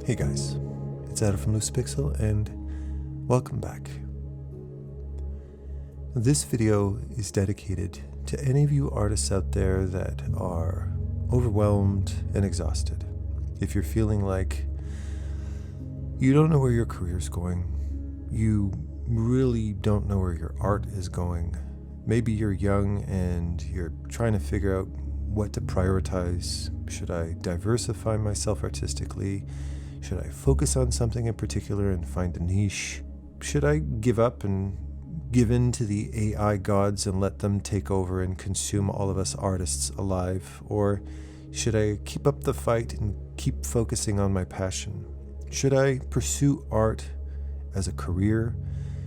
Hey guys, it's Adam from Loose Pixel and welcome back. This video is dedicated to any of you artists out there that are overwhelmed and exhausted. If you're feeling like you don't know where your career's going, you really don't know where your art is going, maybe you're young and you're trying to figure out what to prioritize. Should I diversify myself artistically? Should I focus on something in particular and find a niche? Should I give up and give in to the AI gods and let them take over and consume all of us artists alive? Or should I keep up the fight and keep focusing on my passion? Should I pursue art as a career?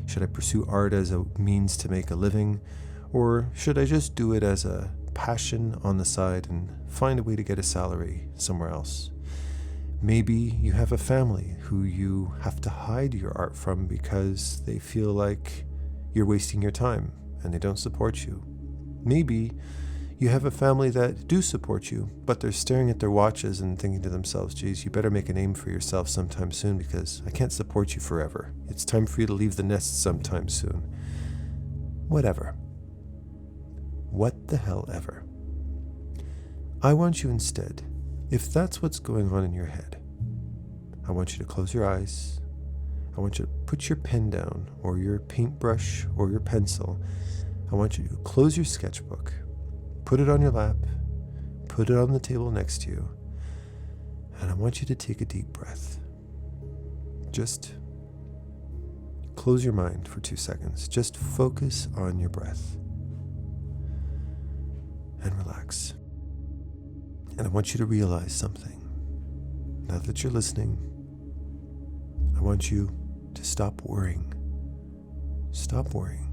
Should I pursue art as a means to make a living? Or should I just do it as a passion on the side and find a way to get a salary somewhere else? Maybe you have a family who you have to hide your art from because they feel like you're wasting your time and they don't support you. Maybe you have a family that do support you, but they're staring at their watches and thinking to themselves, geez, you better make a name for yourself sometime soon because I can't support you forever. It's time for you to leave the nest sometime soon. Whatever. What the hell ever. I want you instead, if that's what's going on in your head, I want you to close your eyes. I want you to put your pen down or your paintbrush or your pencil. I want you to close your sketchbook, put it on your lap, put it on the table next to you, and I want you to take a deep breath. Just close your mind for 2 seconds. Just focus on your breath and relax. And I want you to realize something. Now that you're listening, I want you to stop worrying. Stop worrying.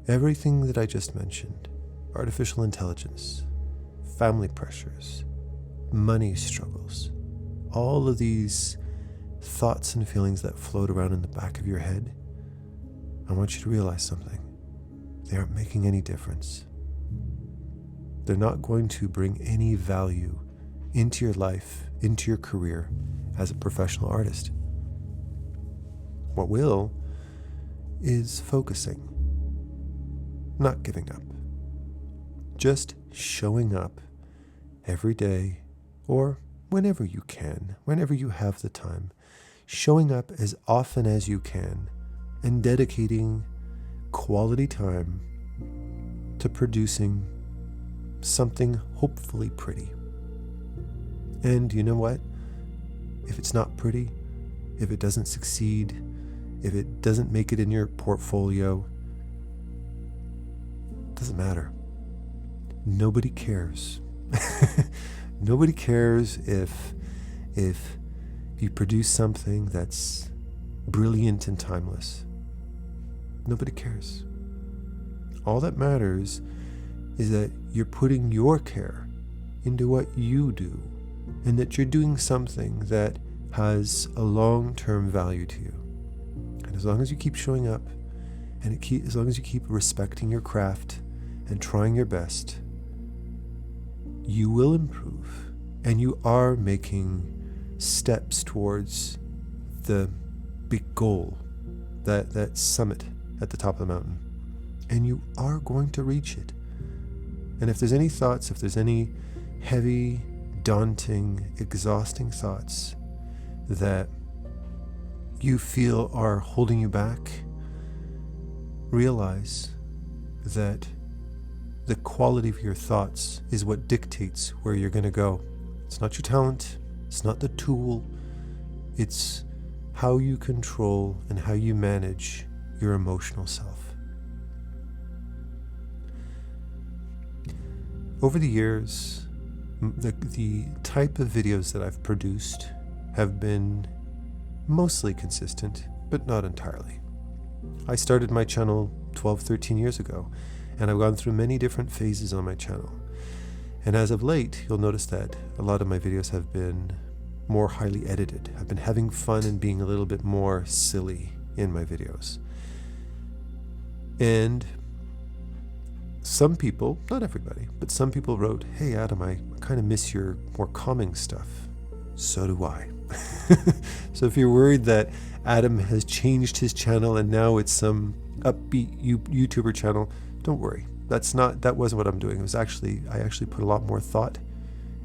Everything that I just mentioned, artificial intelligence, family pressures, money struggles, all of these thoughts and feelings that float around in the back of your head, I want you to realize something. They aren't making any difference. They're not going to bring any value into your life, into your career as a professional artist. What will is focusing, not giving up. Just showing up every day or whenever you can, whenever you have the time, showing up as often as you can and dedicating quality time to producing something hopefully pretty. And you know what? If it's not pretty, if it doesn't succeed, if it doesn't make it in your portfolio, it doesn't matter. Nobody cares. Nobody cares if you produce something that's brilliant and timeless. Nobody cares. All that matters is that you're putting your care into what you do and that you're doing something that has a long-term value to you. And as long as you keep showing up and as long as you keep respecting your craft and trying your best, you will improve and you are making steps towards the big goal, that summit at the top of the mountain. And you are going to reach it. And if there's any thoughts, if there's any heavy, daunting, exhausting thoughts that you feel are holding you back, realize that the quality of your thoughts is what dictates where you're going to go. It's not your talent, it's not the tool, it's how you control and how you manage your emotional self. Over the years, the type of videos that I've produced have been mostly consistent, but not entirely. I started my channel 12, 13 years ago, and I've gone through many different phases on my channel. And as of late, you'll notice that a lot of my videos have been more highly edited. I've been having fun and being a little bit more silly in my videos. And some people, not everybody, but some people wrote, "Hey Adam, I kind of miss your more calming stuff." So do I. So if you're worried that Adam has changed his channel and now it's some upbeat YouTuber channel, don't worry. That wasn't what I'm doing. I actually put a lot more thought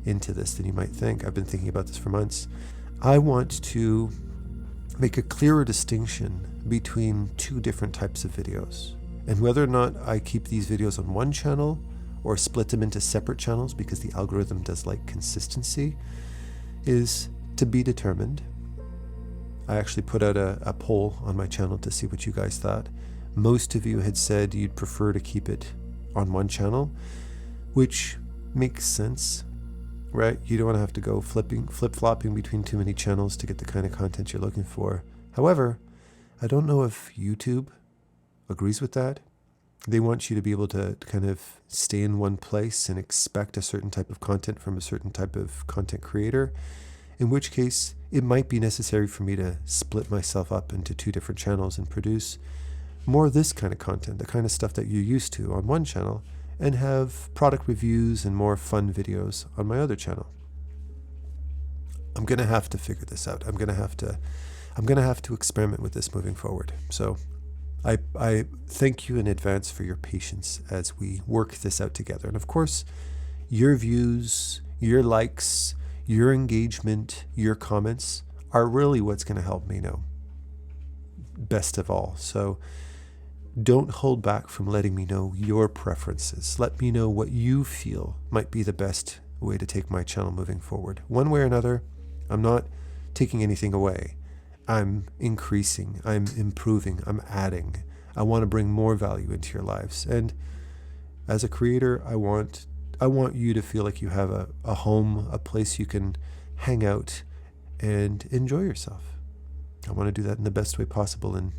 into this than you might think. I've been thinking about this for months. I want to make a clearer distinction between two different types of videos. And whether or not I keep these videos on one channel or split them into separate channels because the algorithm does like consistency is to be determined. I actually put out a poll on my channel to see what you guys thought. Most of you had said you'd prefer to keep it on one channel, which makes sense, right? You don't want to have to go flip-flopping between too many channels to get the kind of content you're looking for. However, I don't know if YouTube agrees with that. They want you to be able to kind of stay in one place and expect a certain type of content from a certain type of content creator, in which case it might be necessary for me to split myself up into two different channels and produce more of this kind of content, the kind of stuff that you're used to on one channel, and have product reviews and more fun videos on my other channel. I'm going to have to figure this out. I'm going to have to experiment with this moving forward. So I thank you in advance for your patience as we work this out together. And of course, your views, your likes, your engagement, your comments are really what's going to help me know best of all. So don't hold back from letting me know your preferences. Let me know what you feel might be the best way to take my channel moving forward. One way or another, I'm not taking anything away. I'm increasing, I'm improving, I'm adding. I want to bring more value into your lives. And as a creator, I want you to feel like you have a home, a place you can hang out and enjoy yourself. I want to do that in the best way possible, and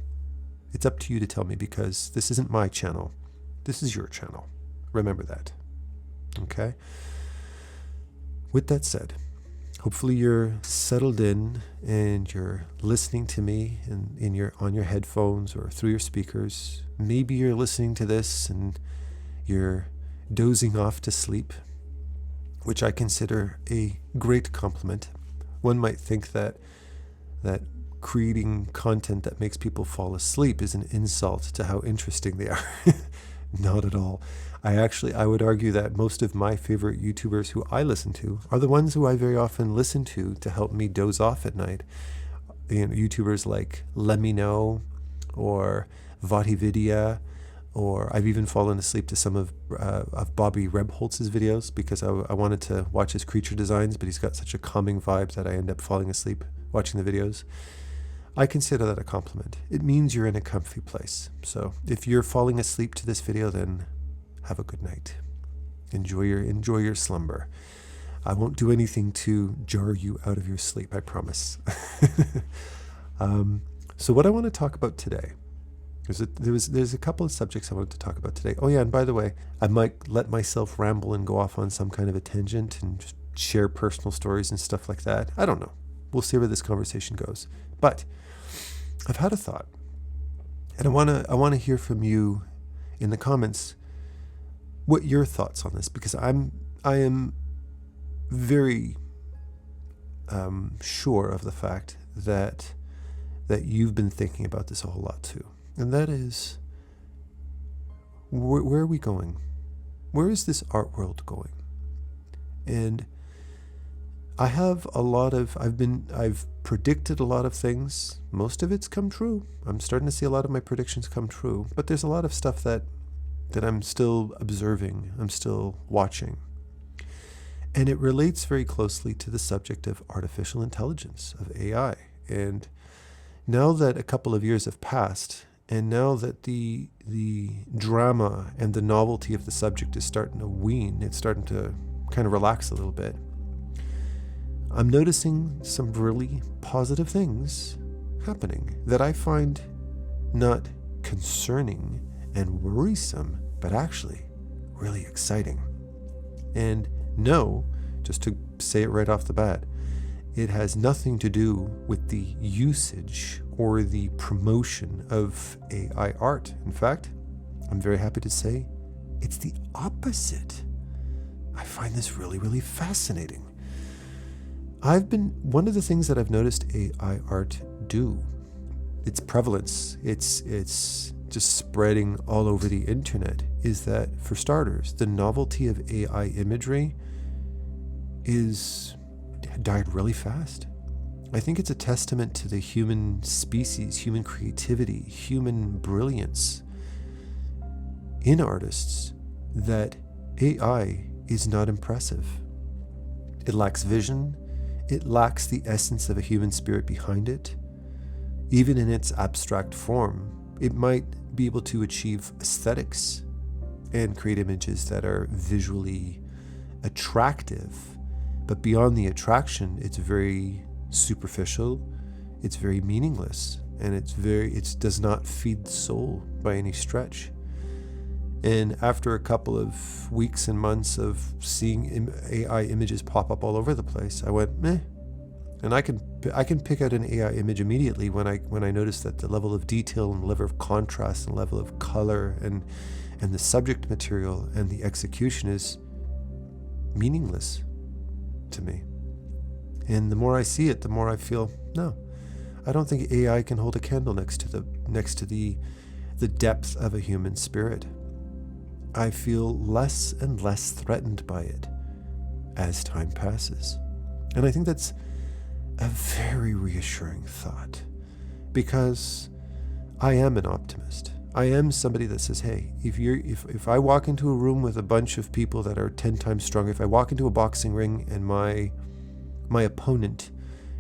it's up to you to tell me, because this isn't my channel. This is your channel. Remember that. Okay? With that said, hopefully you're settled in and you're listening to me on your headphones or through your speakers. Maybe you're listening to this and you're dozing off to sleep, which I consider a great compliment. One might think that creating content that makes people fall asleep is an insult to how interesting they are. Not at all. I would argue that most of my favorite YouTubers who I listen to are the ones who I very often listen to help me doze off at night. YouTubers like Let Me Know or Vatividia, or I've even fallen asleep to some of Bobby Rebholz's videos because I wanted to watch his creature designs, but he's got such a calming vibe that I end up falling asleep watching the videos. I consider that a compliment. It means you're in a comfy place. So if you're falling asleep to this video, then have a good night. Enjoy your slumber. I won't do anything to jar you out of your sleep, I promise. So what I want to talk about today, there's a couple of subjects I wanted to talk about today. Oh yeah, and by the way, I might let myself ramble and go off on some kind of a tangent and just share personal stories and stuff like that. I don't know. We'll see where this conversation goes. But I've had a thought, and I want to hear from you in the comments what your thoughts on this, because I am very sure of the fact that you've been thinking about this a whole lot too, and that is, where are we going? Where is this art world going? And I've predicted a lot of things. Most of it's come true. I'm starting to see a lot of my predictions come true, but there's a lot of stuff that I'm still observing, I'm still watching. And it relates very closely to the subject of artificial intelligence, of AI. And now that a couple of years have passed, and now that the drama and the novelty of the subject is starting to wane, it's starting to kind of relax a little bit, I'm noticing some really positive things happening that I find not concerning and worrisome, but actually really exciting. And no, just to say it right off the bat, it has nothing to do with the usage or the promotion of AI art. In fact, I'm very happy to say it's the opposite. I find this really, really fascinating. one of the things that I've noticed AI art do, its prevalence, it's just spreading all over the internet, is that, for starters, the novelty of AI imagery died really fast. I think it's a testament to the human species, human creativity, human brilliance in artists that AI is not impressive. It lacks vision. It lacks the essence of a human spirit behind it. Even in its abstract form, it might be able to achieve aesthetics and create images that are visually attractive. But beyond the attraction, it's very superficial, it's very meaningless, and it does not feed the soul by any stretch. And after a couple of weeks and months of seeing AI images pop up all over the place, I went, meh. And I can pick out an AI image immediately when I notice that the level of detail and the level of contrast and level of color and the subject material and the execution is meaningless to me. And the more I see it, the more I feel, no, I don't think AI can hold a candle next to the depth of a human spirit. I feel less and less threatened by it as time passes. And I think that's a very reassuring thought, because I am an optimist. I am somebody that says, hey, if I walk into a room with a bunch of people that are 10 times stronger, if I walk into a boxing ring and my opponent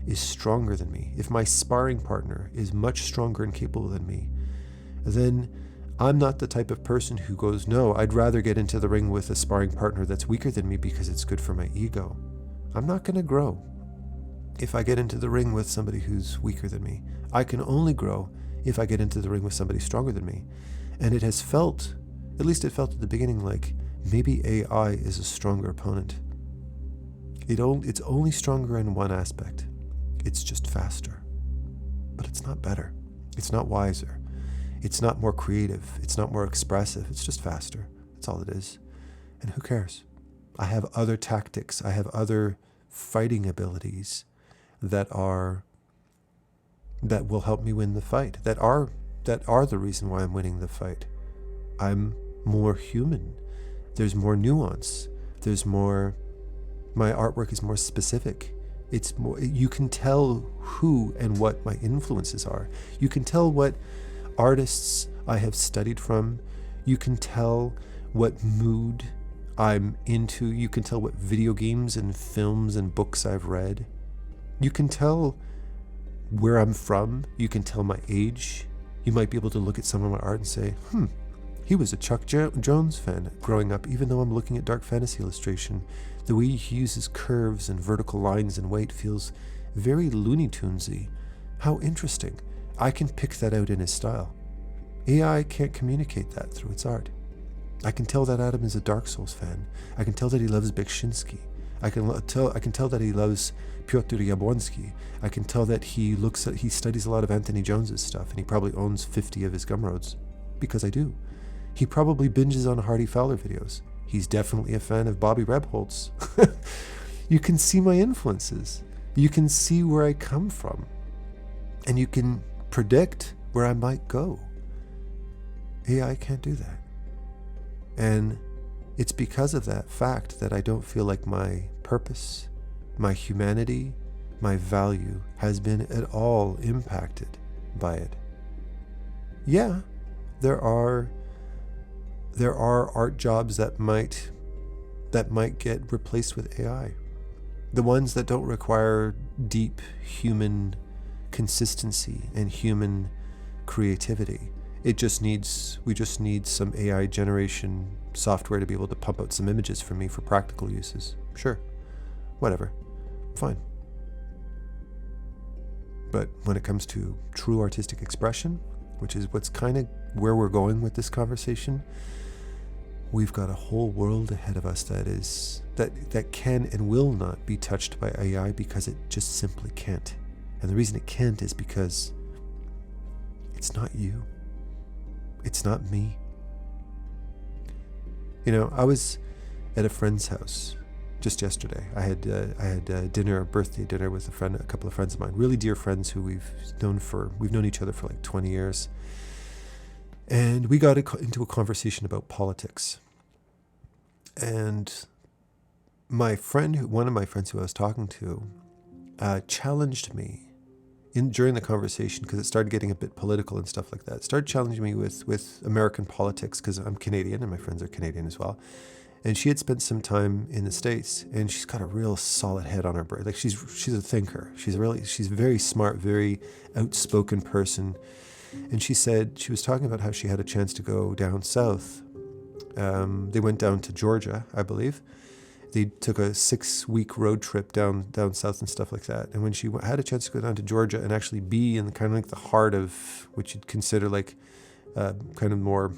is stronger than me, if my sparring partner is much stronger and capable than me, then I'm not the type of person who goes, no, I'd rather get into the ring with a sparring partner that's weaker than me because it's good for my ego. I'm not going to grow if I get into the ring with somebody who's weaker than me. I can only grow if I get into the ring with somebody stronger than me. And it has felt, at least it felt at the beginning, like maybe AI is a stronger opponent. It's only stronger in one aspect. It's just faster. But it's not better. It's not wiser. It's not more creative. It's not more expressive. It's just faster. That's all it is. And who cares? I have other tactics. I have other fighting abilities that will help me win the fight. That are the reason why I'm winning the fight. I'm more human. There's more nuance. My artwork is more specific. It's more, you can tell who and what my influences are. You can tell what artists I have studied from. You can tell what mood I'm into. You can tell what video games and films and books I've read. You can tell where I'm from. You can tell my age. You might be able to look at some of my art and say, he was a Chuck Jones fan growing up, even though I'm looking at dark fantasy illustration. The way he uses curves and vertical lines and weight feels very Looney Tunesy. How interesting. I can pick that out in his style. AI can't communicate that through its art. I can tell that Adam is a Dark Souls fan. I can tell that he loves Bekshinsky. I can tell that he loves Piotr Jablonski. I can tell that he studies a lot of Anthony Jones's stuff, and he probably owns 50 of his Gumroads, because I do. He probably binges on Hardy Fowler videos. He's definitely a fan of Bobby Rebholz. You can see my influences. You can see where I come from. And you can predict where I might go. AI can't do that. And it's because of that fact that I don't feel like my purpose, my humanity, my value has been at all impacted by it. Yeah, there are art jobs that might get replaced with AI. The ones that don't require deep human consistency and human creativity. We just need some AI generation software to be able to pump out some images for me for practical uses. Sure. Whatever. Fine. But when it comes to true artistic expression, which is what's kind of where we're going with this conversation, we've got a whole world ahead of us that can and will not be touched by AI because it just simply can't. And the reason it can't is because it's not you. It's not me. You know, I was at a friend's house just yesterday. I had dinner, a birthday dinner with a couple of friends of mine, really dear friends who we've known each other for like 20 years. And we got into a conversation about politics. And one of my friends who I was talking to, challenged me during the conversation, because it started getting a bit political and stuff like that. Started challenging me with American politics, because I'm Canadian and my friends are Canadian as well. And she had spent some time in the States, and she's got a real solid head on her brain. Like she's a thinker. She's a very smart, very outspoken person. And she said she was talking about how she had a chance to go down south. They went down to Georgia, I believe. They took a 6-week road trip down south and stuff like that. And when she had a chance to go down to Georgia and actually be in kind of like the heart of what you'd consider like kind of more,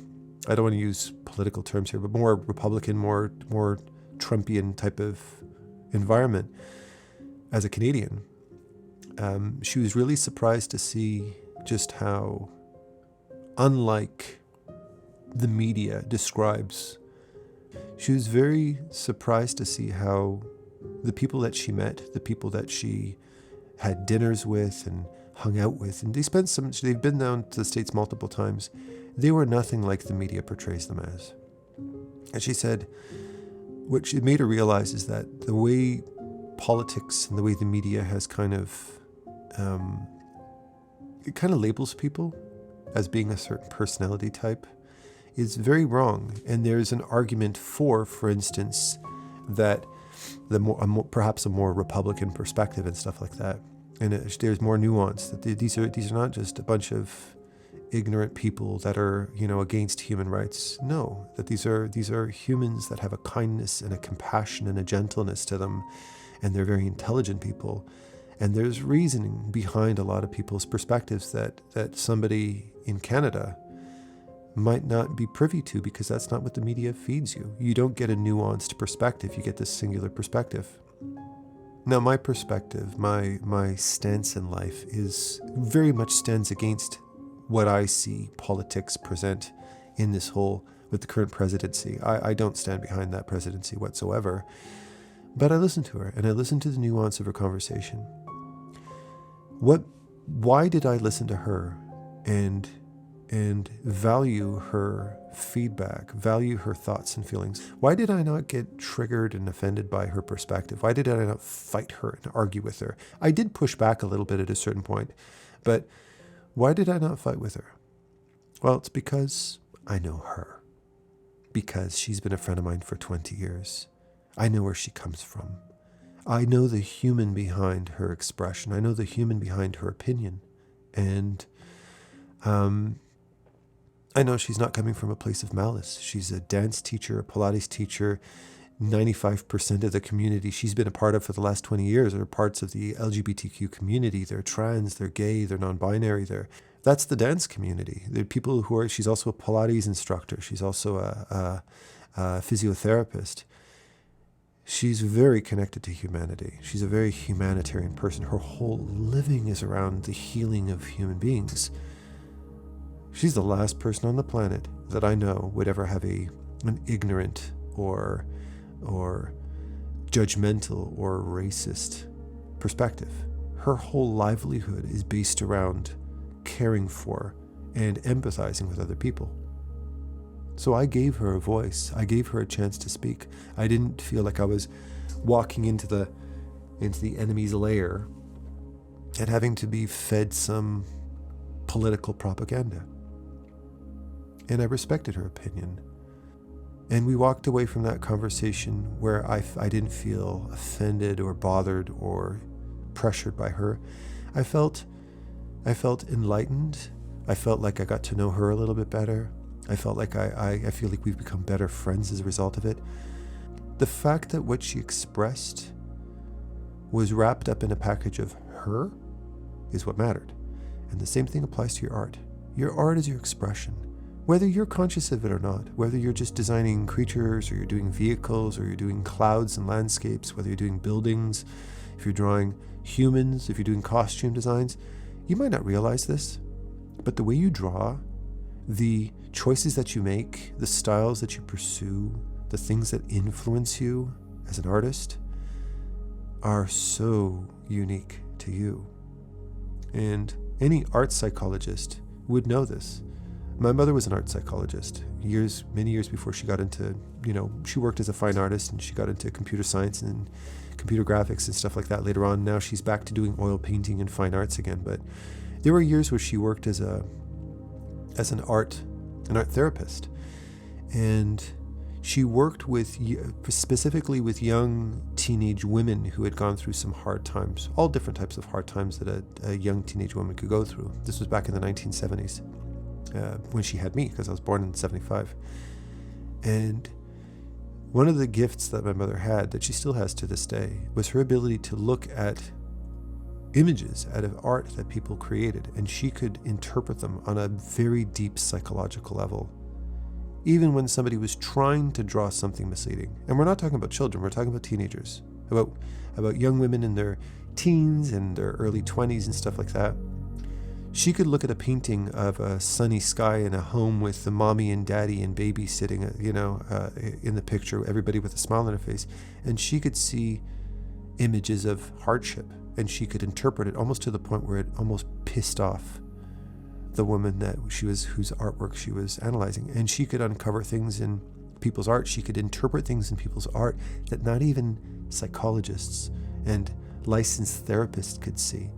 I don't want to use political terms here, but more Republican, more Trumpian type of environment as a Canadian, she was really surprised to see just how unlike the media describes. She was very surprised to see how the people that she met, the people that she had dinners with and hung out with, and they've been down to the States multiple times, they were nothing like the media portrays them as. And she said what she made her realize is that the way politics and the way the media has kind of it kind of labels people as being a certain personality type is very wrong. And there's an argument for instance, that perhaps a more Republican perspective and stuff like that. And there's more nuance, that these are not just a bunch of ignorant people that are, against human rights. No, that these are humans that have a kindness and a compassion and a gentleness to them, and they're very intelligent people. And there's reasoning behind a lot of people's perspectives that somebody in Canada might not be privy to, because that's not what the media feeds you. You don't get a nuanced perspective, you get this singular perspective. Now, my perspective, my stance in life is very much stands against what I see politics present in this whole, with the current presidency. I don't stand behind that presidency whatsoever. But I listened to her, and I listened to the nuance of her conversation. Why did I listen to her and value her feedback, value her thoughts and feelings? Why did I not get triggered and offended by her perspective? Why did I not fight her and argue with her? I did push back a little bit at a certain point, but why did I not fight with her? Well, it's because I know her. Because she's been a friend of mine for 20 years. I know where she comes from. I know the human behind her expression. I know the human behind her opinion. And I know she's not coming from a place of malice. She's a dance teacher, a Pilates teacher. 95% of the community she's been a part of for the last 20 years are parts of the LGBTQ community. They're trans, they're gay, they're non-binary. That's the dance community. They're people who are, she's also a Pilates instructor. She's also a physiotherapist. She's very connected to humanity. She's a very humanitarian person. Her whole living is around the healing of human beings. She's the last person on the planet that I know would ever have an ignorant or judgmental or racist perspective. Her whole livelihood is based around caring for and empathizing with other people. So I gave her a voice. I gave her a chance to speak. I didn't feel like I was walking into the enemy's lair and having to be fed some political propaganda. And I respected her opinion. And we walked away from that conversation where I didn't feel offended or bothered or pressured by her. I felt enlightened. I felt like I got to know her a little bit better. I felt like I feel like we've become better friends as a result of it. The fact that what she expressed was wrapped up in a package of her is what mattered. And the same thing applies to your art. Your art is your expression. Whether you're conscious of it or not, whether you're just designing creatures or you're doing vehicles or you're doing clouds and landscapes, whether you're doing buildings, if you're drawing humans, if you're doing costume designs, you might not realize this, but the way you draw, the choices that you make, the styles that you pursue, the things that influence you as an artist are so unique to you. And any art psychologist would know this. My mother was an art psychologist many years before she got into, she worked as a fine artist and she got into computer science and computer graphics and stuff like that later on. Now she's back to doing oil painting and fine arts again. But there were years where she worked as an art therapist. And she worked specifically with young teenage women who had gone through some hard times, all different types of hard times that a young teenage woman could go through. This was back in the 1970s. When she had me, because I was born in 75. And one of the gifts that my mother had, that she still has to this day, was her ability to look at images out of art that people created, and she could interpret them on a very deep psychological level, even when somebody was trying to draw something misleading. And we're not talking about children, we're talking about teenagers, about young women in their teens and their early 20s and stuff like that. She could look at a painting of a sunny sky in a home with the mommy and daddy and baby sitting, in the picture, everybody with a smile on her face, and she could see images of hardship, and she could interpret it almost to the point where it almost pissed off the woman whose artwork she was analyzing. And she could uncover things in people's art. She could interpret things in people's art that not even psychologists and licensed therapists could see,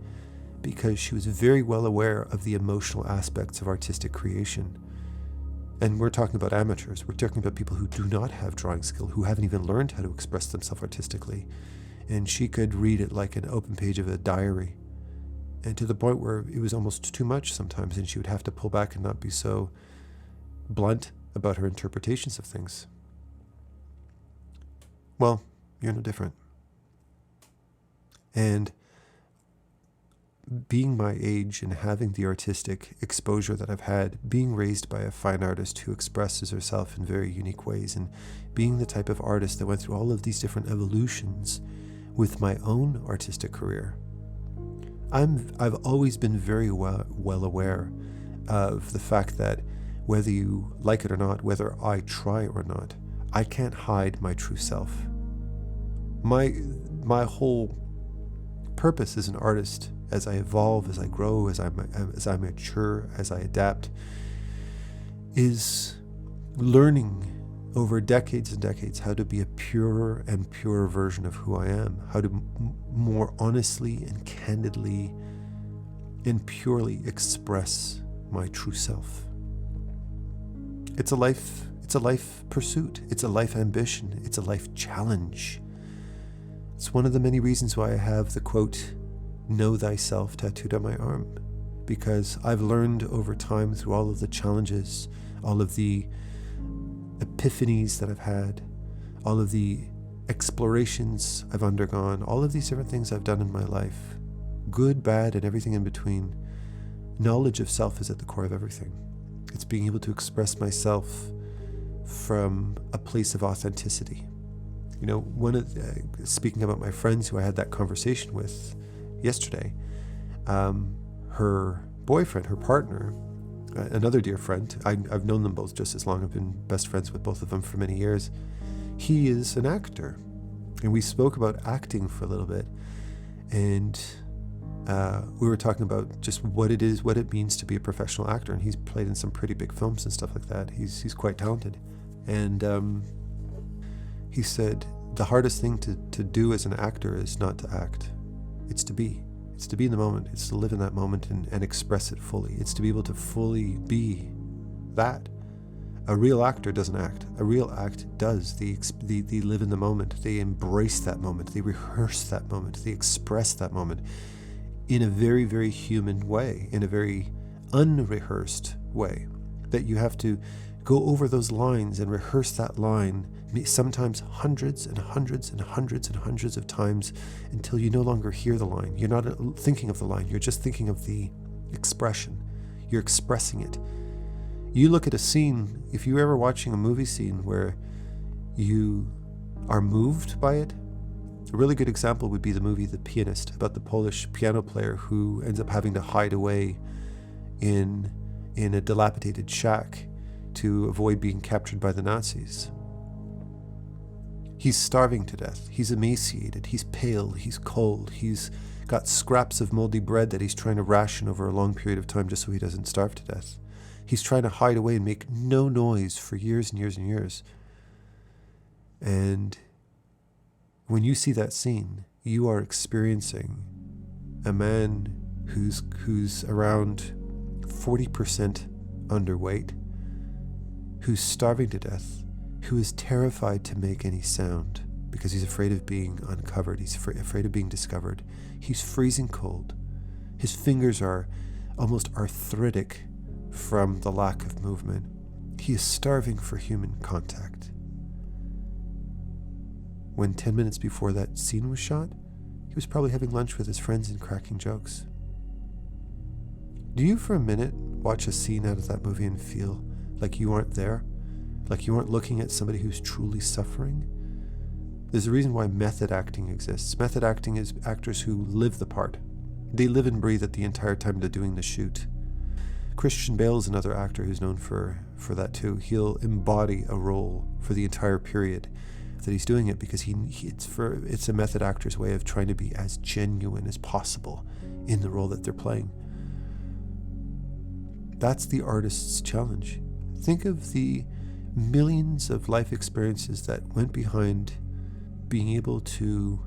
because she was very well aware of the emotional aspects of artistic creation. And we're talking about amateurs. We're talking about people who do not have drawing skill, who haven't even learned how to express themselves artistically. And she could read it like an open page of a diary, and to the point where it was almost too much sometimes, and she would have to pull back and not be so blunt about her interpretations of things. Well, you're no different. And being my age and having the artistic exposure that I've had, being raised by a fine artist who expresses herself in very unique ways, and being the type of artist that went through all of these different evolutions with my own artistic career, I've always been very well aware of the fact that whether you like it or not, whether I try or not, I can't hide my true self. My whole purpose as an artist, as I evolve, as I grow, as I mature, as I adapt, is learning over decades and decades how to be a purer and purer version of who I am, how to more honestly and candidly and purely express my true self. It's a life pursuit, it's a life ambition, it's a life challenge. It's one of the many reasons why I have the quote, "Know thyself," tattooed on my arm, because I've learned over time through all of the challenges, all of the epiphanies that I've had, all of the explorations I've undergone, all of these different things I've done in my life, good, bad, and everything in between. Knowledge of self is at the core of everything. It's being able to express myself from a place of authenticity. Speaking about my friends who I had that conversation with yesterday, her boyfriend, her partner, another dear friend, I've known them both just as long. I've been best friends with both of them for many years. He is an actor, and we spoke about acting for a little bit, and we were talking about just what it means to be a professional actor, and he's played in some pretty big films and stuff like that. He's quite talented, and he said the hardest thing to do as an actor is not to act. It's to be in the moment. It's to live in that moment and express it fully. It's to be able to fully be that. A real actor doesn't act. A real act does. They live in the moment. They embrace that moment. They rehearse that moment. They express that moment in a very, very human way, in a very unrehearsed way, that you have to go over those lines and rehearse that line sometimes hundreds and hundreds and hundreds and hundreds of times until you no longer hear the line. You're not thinking of the line. You're just thinking of the expression. You're expressing it. You look at a scene, if you're ever watching a movie scene where you are moved by it, a really good example would be the movie The Pianist, about the Polish piano player who ends up having to hide away in a dilapidated shack to avoid being captured by the Nazis. He's starving to death. He's emaciated. He's pale. He's cold. He's got scraps of moldy bread that he's trying to ration over a long period of time just so he doesn't starve to death. He's trying to hide away and make no noise for years and years and years. And when you see that scene, you are experiencing a man who's around 40% underweight, who's starving to death, who is terrified to make any sound because he's afraid of being uncovered. He's afraid of being discovered. He's freezing cold. His fingers are almost arthritic from the lack of movement. He is starving for human contact. When 10 minutes before that scene was shot, he was probably having lunch with his friends and cracking jokes. Do you for a minute watch a scene out of that movie and feel like you aren't there? Like you aren't looking at somebody who's truly suffering? There's a reason why method acting exists. Method acting is actors who live the part. They live and breathe it the entire time they're doing the shoot. Christian Bale is another actor who's known for that too. He'll embody a role for the entire period that he's doing it because it's a method actor's way of trying to be as genuine as possible in the role that they're playing. That's the artist's challenge. Think of the millions of life experiences that went behind being able to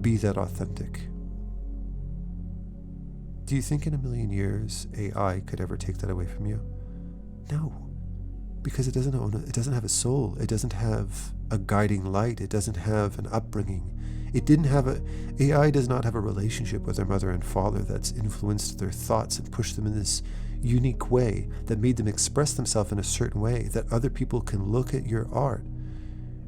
be that authentic. Do you think in a million years AI could ever take that away from you? No, because it doesn't have a soul. It doesn't have a guiding light. It doesn't have an upbringing. AI does not have a relationship with their mother and father that's influenced their thoughts and pushed them in this unique way that made them express themselves in a certain way that other people can look at your art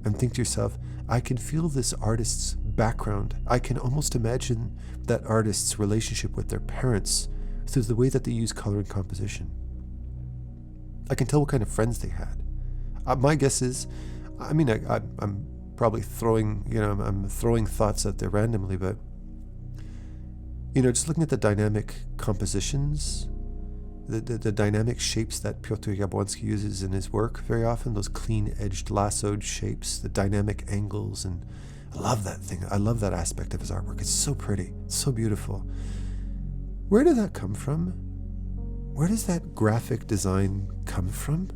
and think to yourself, I can feel this artist's background. I can almost imagine that artist's relationship with their parents through the way that they use color and composition. I can tell what kind of friends they had. My guess is, I'm probably I'm throwing thoughts out there randomly, but just looking at the dynamic compositions, the dynamic shapes that Piotr Jabłonski uses in his work very often, those clean-edged, lassoed shapes, the dynamic angles, and I love that thing. I love that aspect of his artwork. It's so pretty. It's so beautiful. Where did that come from? Where does that graphic design come from?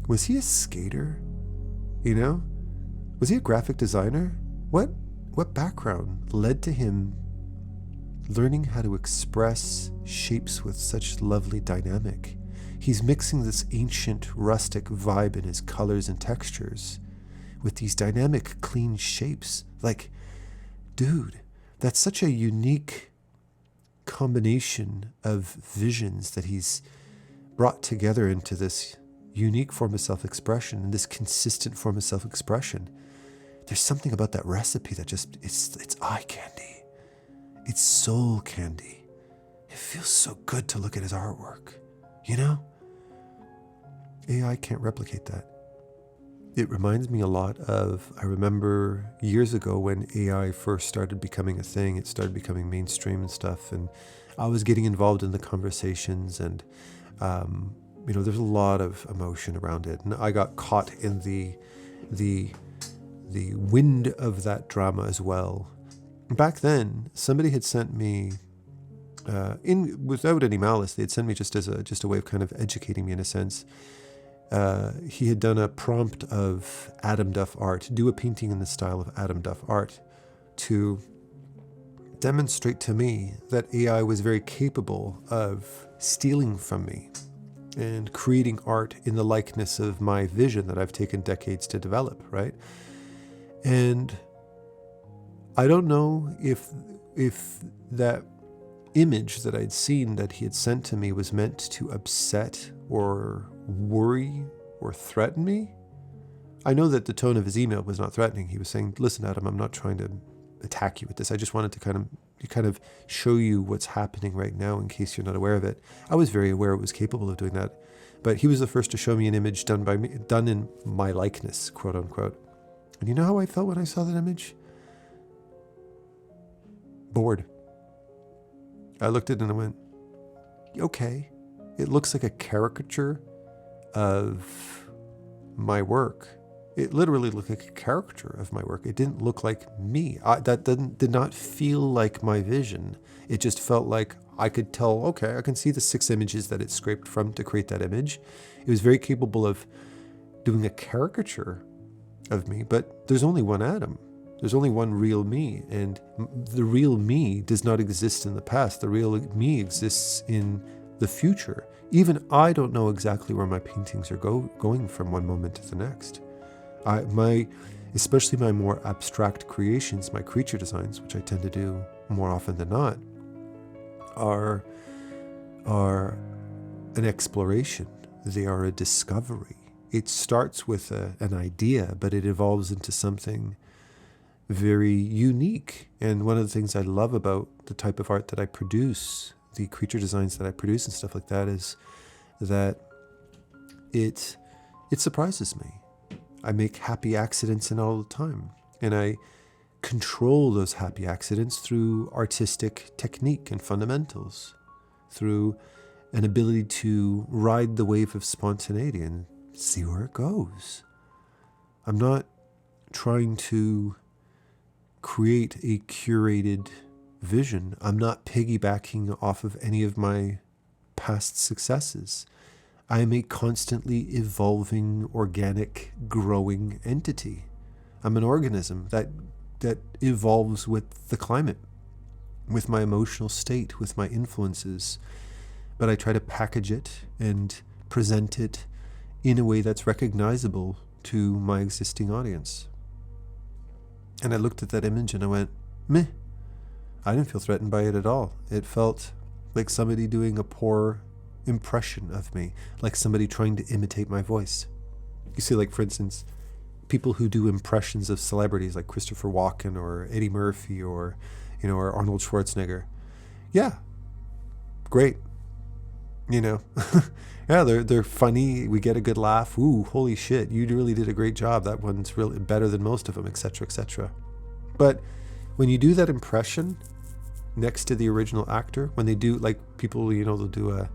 Was he a skater? Was he a graphic designer? What background led to him learning how to express shapes with such lovely dynamic? He's mixing this ancient, rustic vibe in his colors and textures with these dynamic, clean shapes. Like, dude, that's such a unique combination of visions that he's brought together into this unique form of self-expression and this consistent form of self-expression. There's something about that recipe that just, it's eye candy. It's soul candy. It feels so good to look at his artwork, AI can't replicate that. It reminds me a lot of, I remember years ago when AI first started becoming a thing, it started becoming mainstream and stuff, and I was getting involved in the conversations, and there's a lot of emotion around it, and I got caught in the wind of that drama as well. Back then, somebody had sent me, without any malice, they had sent me just a way of kind of educating me in a sense. He had done a prompt of Adam Duff art, do a painting in the style of Adam Duff art, to demonstrate to me that AI was very capable of stealing from me and creating art in the likeness of my vision that I've taken decades to develop, right? And I don't know if that image that I'd seen that he had sent to me was meant to upset or worry or threaten me. I know that the tone of his email was not threatening. He was saying, listen, Adam, I'm not trying to attack you with this. I just wanted to kind of show you what's happening right now in case you're not aware of it. I was very aware it was capable of doing that, but he was the first to show me an image done by me, done in my likeness, quote unquote. And you know how I felt when I saw that image? Bored. I looked at it and I went, okay, it looks like a caricature of my work. It literally looked like a caricature of my work. It didn't look like me. That did not feel like my vision. It just felt like I could tell, okay, I can see the 6 images that it scraped from to create that image. It was very capable of doing a caricature of me, but there's only one Adam. There's only one real me, and the real me does not exist in the past. The real me exists in the future. Even I don't know exactly where my paintings are going from one moment to the next. Especially my more abstract creations, my creature designs, which I tend to do more often than not, are an exploration. They are a discovery. It starts with an idea, but it evolves into something very unique. And one of the things I love about the type of art that I produce, the creature designs that I produce and stuff like that, is that it surprises me. I make happy accidents in all the time, and I control those happy accidents through artistic technique and fundamentals, through an ability to ride the wave of spontaneity and see where it goes. I'm not trying to create a curated vision. I'm not piggybacking off of any of my past successes. I am a constantly evolving, organic, growing entity. I'm an organism that evolves with the climate, with my emotional state, with my influences. But I try to package it and present it in a way that's recognizable to my existing audience. And I looked at that image and I went, meh. I didn't feel threatened by it at all. It felt like somebody doing a poor impression of me, like somebody trying to imitate my voice. You see, like, for instance, people who do impressions of celebrities like Christopher Walken or Eddie Murphy or Arnold Schwarzenegger. Yeah, great. Yeah, they're funny. We get a good laugh. Ooh, holy shit, you really did a great job. That one's really better than most of them, etc., etc. But when you do that impression next to the original actor, when they do, like, people, they'll do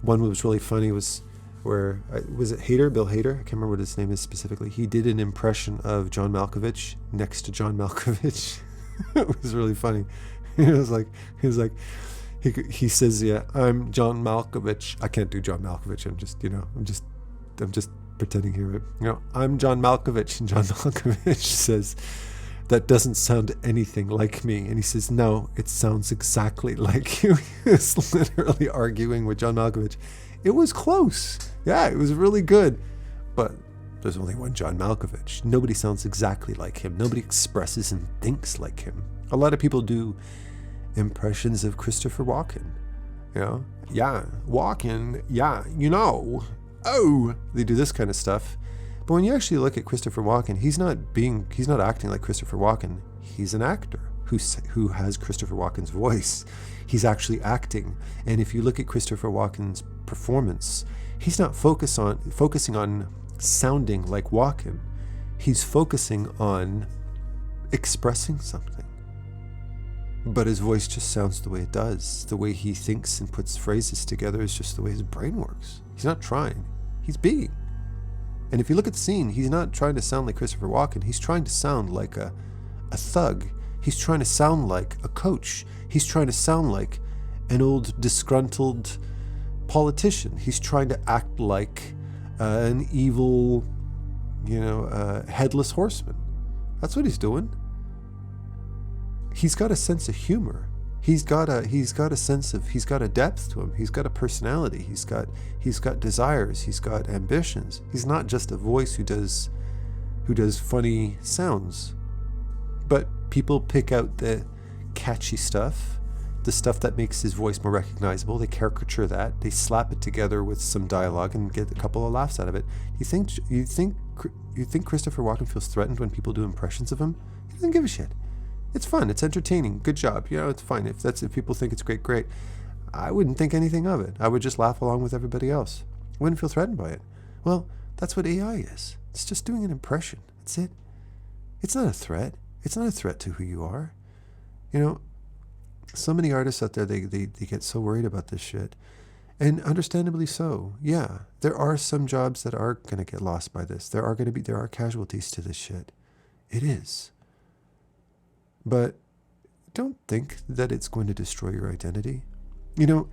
one that was really funny was where, was it Bill Hader? I can't remember what his name is specifically. He did an impression of John Malkovich next to John Malkovich. It was really funny. He says, yeah, I'm John Malkovich. I can't do John Malkovich. I'm just pretending here. I'm John Malkovich. And John Malkovich says, that doesn't sound anything like me. And he says, no, it sounds exactly like you. He was literally arguing with John Malkovich. It was close. Yeah, it was really good. But there's only one John Malkovich. Nobody sounds exactly like him. Nobody expresses and thinks like him. A lot of people do impressions of Christopher Walken. Yeah, Walken, yeah, oh, they do this kind of stuff. But when you actually look at Christopher Walken, he's not acting like Christopher Walken. He's an actor who has Christopher Walken's voice. He's actually acting. And if you look at Christopher Walken's performance, he's not focusing on sounding like Walken. He's focusing on expressing something. But his voice just sounds the way it does. The way he thinks and puts phrases together is just the way his brain works. He's not trying. He's being. And if you look at the scene, he's not trying to sound like Christopher Walken. He's trying to sound like a thug. He's trying to sound like a coach. He's trying to sound like an old disgruntled politician. He's trying to act like an evil, headless horseman. That's what he's doing. He's got a sense of humor. He's got a depth to him. He's got a personality. He's got desires. He's got ambitions. He's not just a voice who does funny sounds. But people pick out the catchy stuff, the stuff that makes his voice more recognizable. They caricature that. They slap it together with some dialogue and get a couple of laughs out of it. You think Christopher Walken feels threatened when people do impressions of him? He doesn't give a shit. It's fun. It's entertaining. Good job. It's fine. If people think it's great. I wouldn't think anything of it. I would just laugh along with everybody else. I wouldn't feel threatened by it. Well, that's what AI is. It's just doing an impression. That's it. It's not a threat. It's not a threat to who you are. So many artists out there, they get so worried about this shit. And understandably so. Yeah, there are some jobs that are going to get lost by this. There are casualties to this shit. It is. But don't think that it's going to destroy your identity. You know,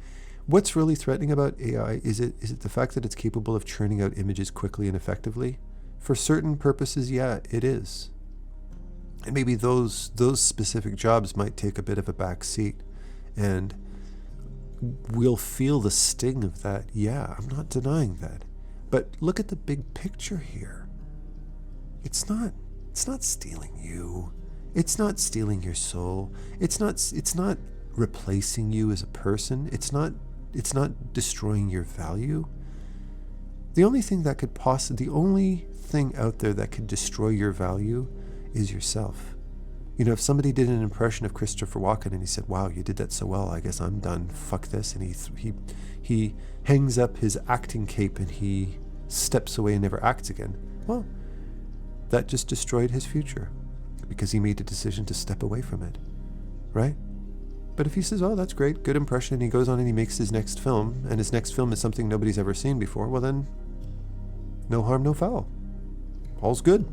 what's really threatening about AI is it the fact that it's capable of churning out images quickly and effectively? For certain purposes, yeah, it is. And maybe those specific jobs might take a bit of a back seat, and we'll feel the sting of that. Yeah, I'm not denying that. But look at the big picture here. It's not stealing you. It's not stealing your soul. It's not replacing you as a person. It's not destroying your value. The only thing out there that could destroy your value is yourself. You know, if somebody did an impression of Christopher Walken and he said, "Wow, you did that so well, I guess I'm done, fuck this," and he hangs up his acting cape and he steps away and never acts again, well, that just destroyed his future because he made the decision to step away from it, right? But if he says, "Oh, that's great, good impression," and he goes on and he makes his next film, and his next film is something nobody's ever seen before, well then, no harm, no foul. All's good.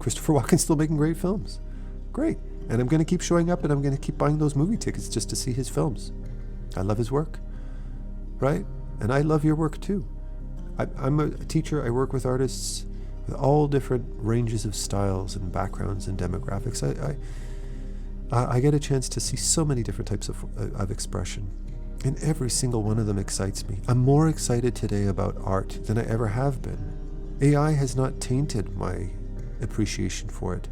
Christopher Walken's still making great films. Great. And I'm going to keep showing up and I'm going to keep buying those movie tickets just to see his films. I love his work. Right? And I love your work too. I'm a teacher. I work with artists with all different ranges of styles and backgrounds and demographics. I get a chance to see so many different types of expression. And every single one of them excites me. I'm more excited today about art than I ever have been. AI has not tainted my appreciation for it,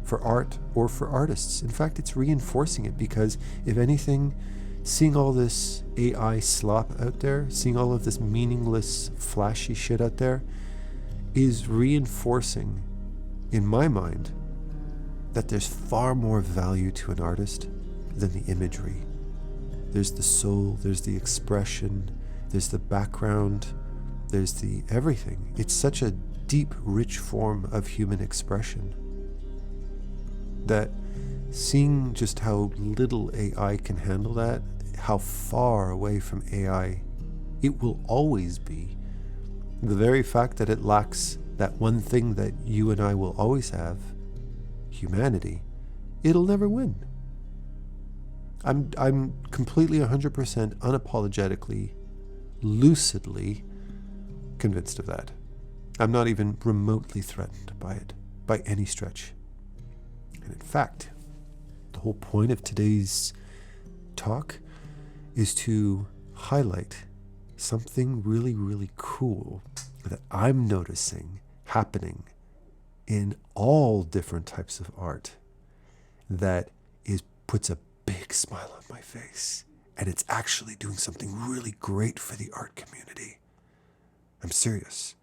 for art or for artists. In fact, it's reinforcing it, because if anything, seeing all this AI slop out there, seeing all of this meaningless, flashy shit out there, is reinforcing, in my mind, that there's far more value to an artist than the imagery. There's the soul, there's the expression, there's the background, there's the everything. It's such a deep, rich form of human expression that seeing just how little AI can handle that, how far away from AI it will always be, the very fact that it lacks that one thing that you and I will always have, humanity, it'll never win. I'm completely 100% unapologetically, lucidly convinced of that. I'm not even remotely threatened by it, by any stretch. And in fact, the whole point of today's talk is to highlight something really, really cool that I'm noticing happening in all different types of art that puts a big smile on my face. And it's actually doing something really great for the art community. I'm serious.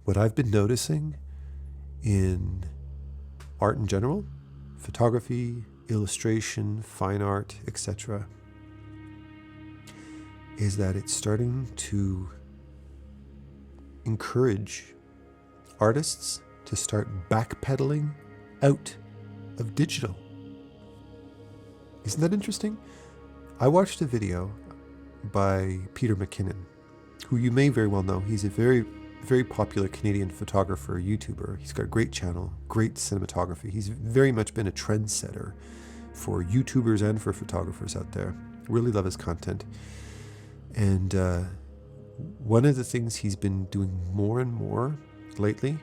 What I've been noticing in art in general, photography, illustration, fine art, etc., is that it's starting to encourage artists to start backpedaling out of digital. Isn't that interesting? I watched a video by Peter McKinnon, who you may very well know. He's a very, very popular Canadian photographer, YouTuber. He's got a great channel, great cinematography. He's very much been a trendsetter for YouTubers and for photographers out there. Really love his content. And one of the things he's been doing more and more lately,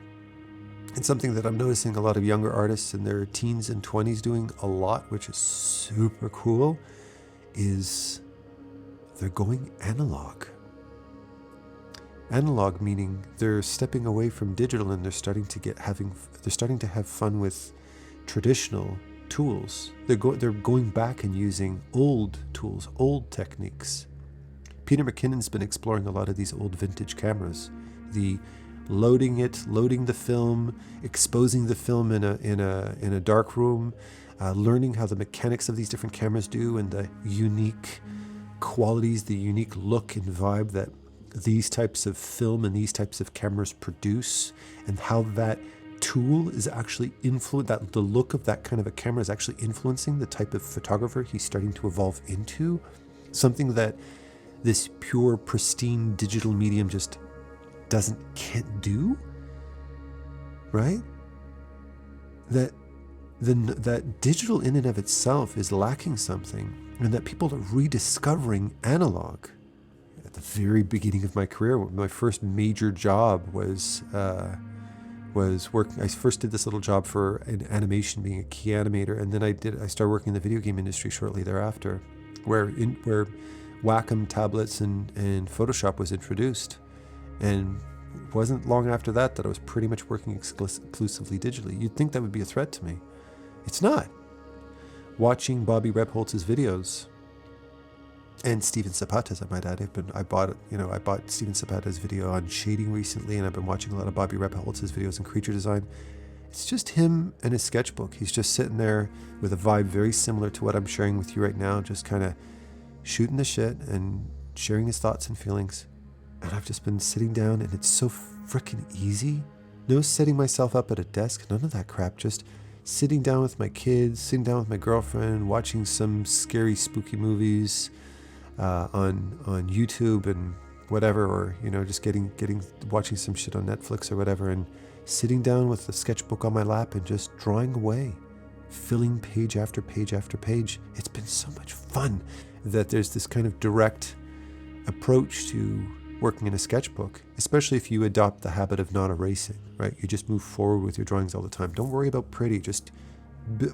and something that I'm noticing a lot of younger artists in their teens and 20s doing a lot, which is super cool, is they're going analog. Analog meaning they're stepping away from digital and they're starting to have fun with traditional tools. They're going back and using old tools, old techniques. Peter McKinnon's been exploring a lot of these old vintage cameras, the loading the film, exposing the film in a dark room, learning how the mechanics of these different cameras do and the unique qualities, the unique look and vibe that these types of film and these types of cameras produce, and how that tool is actually that the look of that kind of a camera is actually influencing the type of photographer he's starting to evolve into. Something that this pure, pristine digital medium just can't do, right? That digital in and of itself is lacking something, and that people are rediscovering analog. At the very beginning of my career, my first major job was working. I first did this little job for an animation, being a key animator, and then I started working in the video game industry shortly thereafter, where Wacom tablets and Photoshop was introduced. And it wasn't long after that I was pretty much working exclusively digitally. You'd think that would be a threat to me. It's not. Watching Bobby Rebholz's videos, and Steven Zapata's, I might add. I bought Steven Zapata's video on shading recently, and I've been watching a lot of Bobby Rebholz's videos in creature design. It's just him and his sketchbook. He's just sitting there with a vibe very similar to what I'm sharing with you right now, just kind of shooting the shit and sharing his thoughts and feelings. And I've just been sitting down, and it's so freaking easy. No setting myself up at a desk, none of that crap. Just sitting down with my kids, sitting down with my girlfriend, watching some scary, spooky movies on YouTube and whatever, or just watching some shit on Netflix or whatever, and sitting down with the sketchbook on my lap and just drawing away, filling page after page after page. It's been so much fun that there's this kind of direct approach to working in a sketchbook, especially if you adopt the habit of not erasing, right? You just move forward with your drawings all the time. Don't worry about pretty, just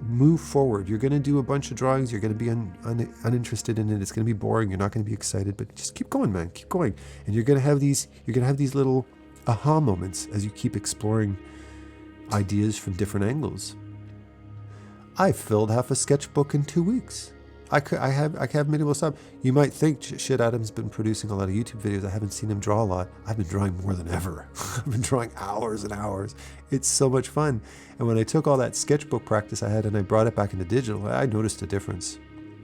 move forward. You're going to do a bunch of drawings. You're going to be uninterested in it. It's going to be boring. You're not going to be excited, but just keep going, man. Keep going. And you're going to have these little aha moments as you keep exploring ideas from different angles. I filled half a sketchbook in 2 weeks. I have many more stuff. You might think, shit, Adam's been producing a lot of YouTube videos. I haven't seen him draw a lot. I've been drawing more than ever. I've been drawing hours and hours. It's so much fun. And when I took all that sketchbook practice I had and I brought it back into digital, I noticed a difference.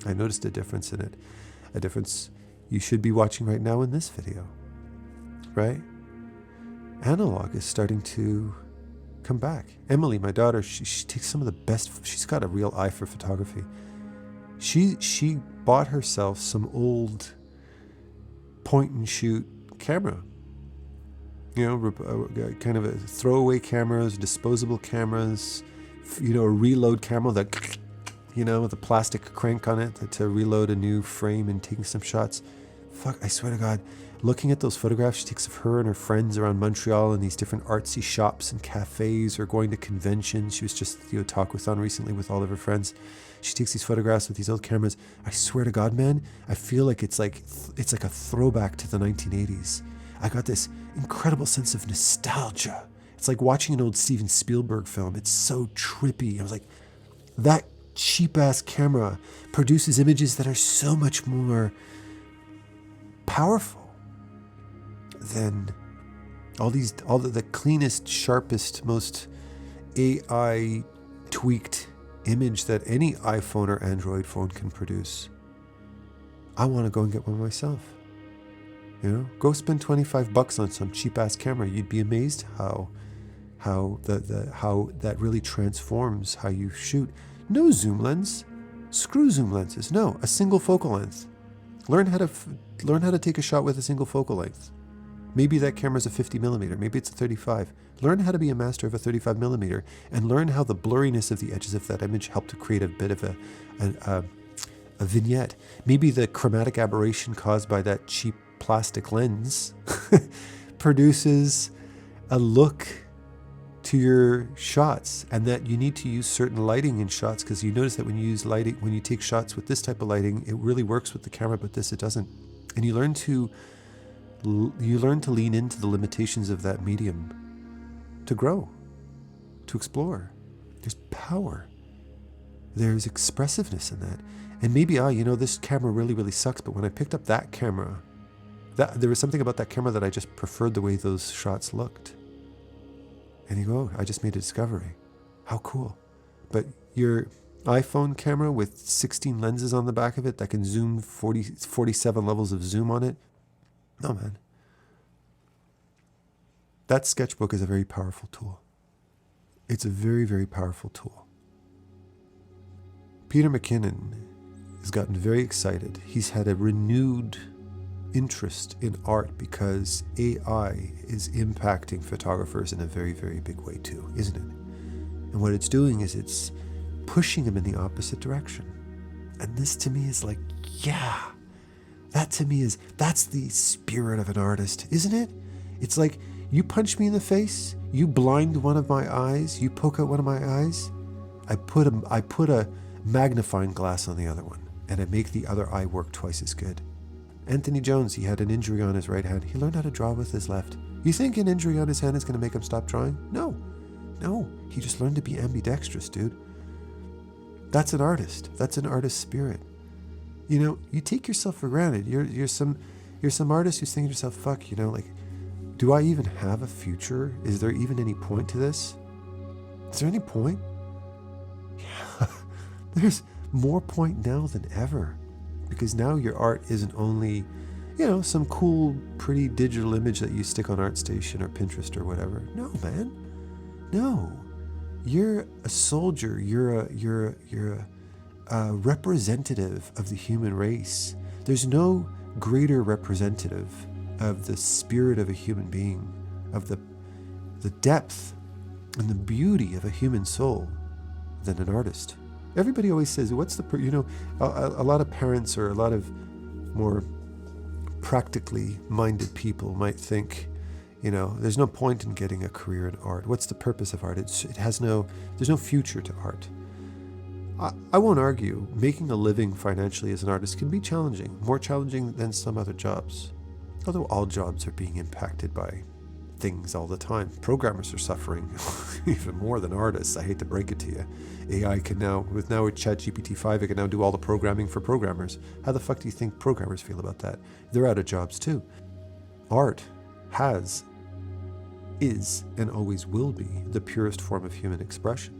I noticed a difference in it. A difference you should be watching right now in this video, right? Analog is starting to come back. Emily, my daughter, she takes some of the best. She's got a real eye for photography. She bought herself some old point and shoot camera, kind of a throwaway cameras, disposable cameras, a reload camera that, with a plastic crank on it to reload a new frame and taking some shots. Fuck, I swear to God, looking at those photographs she takes of her and her friends around Montreal in these different artsy shops and cafes or going to conventions. She was just at the Otakuthon recently with all of her friends. She takes these photographs with these old cameras. I swear to God, man, I feel like it's like a throwback to the 1980s. I got this incredible sense of nostalgia. It's like watching an old Steven Spielberg film. It's so trippy. I was like, that cheap-ass camera produces images that are so much more powerful than all the cleanest, sharpest, most AI tweaked image that any iPhone or Android phone can produce. I want to go and get one myself. Go spend $25 on some cheap ass camera. You'd be amazed how that really transforms how you shoot. No zoom lens, screw zoom lenses. No, a single focal length. Learn how to take a shot with a single focal length. Maybe that camera's a 50mm, maybe it's a 35. Learn how to be a master of a 35mm and learn how the blurriness of the edges of that image help to create a bit of a vignette. Maybe the chromatic aberration caused by that cheap plastic lens produces a look to your shots, and that you need to use certain lighting in shots, because you notice that when you take shots with this type of lighting, it really works with the camera, but this it doesn't. And you learn to lean into the limitations of that medium to grow, to explore. There's power. There's expressiveness in that. And maybe, this camera really, really sucks, but when I picked up that camera, there was something about that camera that I just preferred the way those shots looked. And you go, I just made a discovery. How cool. But your iPhone camera with 16 lenses on the back of it that can zoom 47 levels of zoom on it, no, man. That sketchbook is a very powerful tool. It's a very, very powerful tool. Peter McKinnon has gotten very excited. He's had a renewed interest in art because AI is impacting photographers in a very, very big way too, isn't it? And what it's doing is it's pushing him in the opposite direction. And this to me is like, yeah, that to me is, that's the spirit of an artist, isn't it? It's like, you punch me in the face, you blind one of my eyes, you poke out one of my eyes, I put a magnifying glass on the other one, and I make the other eye work twice as good. Anthony Jones, he had an injury on his right hand. He learned how to draw with his left. You think an injury on his hand is going to make him stop drawing? No. He just learned to be ambidextrous, dude. That's an artist. That's an artist's spirit. You know, you take yourself for granted. You're some artist who's thinking to yourself, fuck, you know, like, do I even have a future? Is there even any point to this? Is there any point? Yeah. There's more point now than ever. Because now your art isn't only, you know, some cool, pretty digital image that you stick on ArtStation or Pinterest or whatever. No, man. No. You're a soldier. You're a representative of the human race. There's no greater representative of the spirit of a human being, of the depth and the beauty of a human soul than an artist. Everybody always says, what's the, a lot of parents or a lot of more practically minded people might think, you know, there's no point in getting a career in art. What's the purpose of art? There's no future to art. I won't argue, making a living financially as an artist can be challenging, more challenging than some other jobs. Although all jobs are being impacted by things all the time. Programmers are suffering even more than artists. I hate to break it to you. AI can now, with ChatGPT-5, it can now do all the programming for programmers. How the fuck do you think programmers feel about that? They're out of jobs too. Art is, and always will be, the purest form of human expression.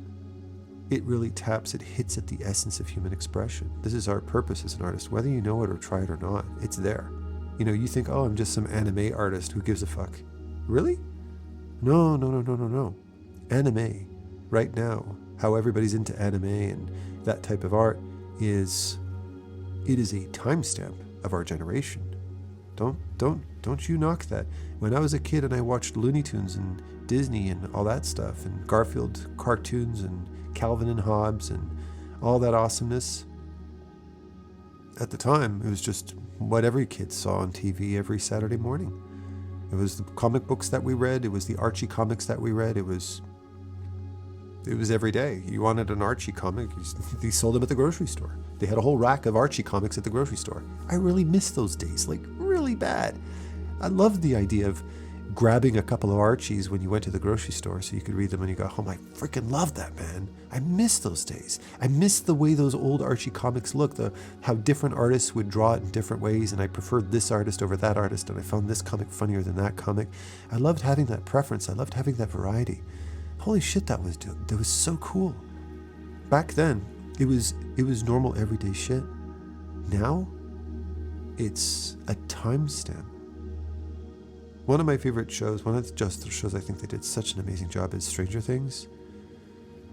It really it hits at the essence of human expression. This is our purpose as an artist, whether you know it or try it or not, it's there. You know, you think, oh, I'm just some anime artist, who gives a fuck? Really? No. Anime, right now, how everybody's into anime and that type of art it is a timestamp of our generation. Don't you knock that. When I was a kid and I watched Looney Tunes and Disney and all that stuff and Garfield cartoons and Calvin and Hobbes and all that awesomeness, at the time, it was just what every kid saw on TV every Saturday morning. It was the comic books that we read. It was the Archie comics that we read. It was every day. You wanted an Archie comic, they sold them at the grocery store. They had a whole rack of Archie comics at the grocery store. I really miss those days, like really bad. I loved the idea of grabbing a couple of Archies when you went to the grocery store so you could read them when you got home. I freaking loved that, man. I miss those days. I miss the way those old Archie comics looked, how different artists would draw it in different ways, and I preferred this artist over that artist, and I found this comic funnier than that comic. I loved having that preference. I loved having that variety. Holy shit, that was so cool. Back then, it was normal everyday shit. Now, it's a timestamp. One of my favorite shows, one of the Jazza shows I think they did such an amazing job is Stranger Things.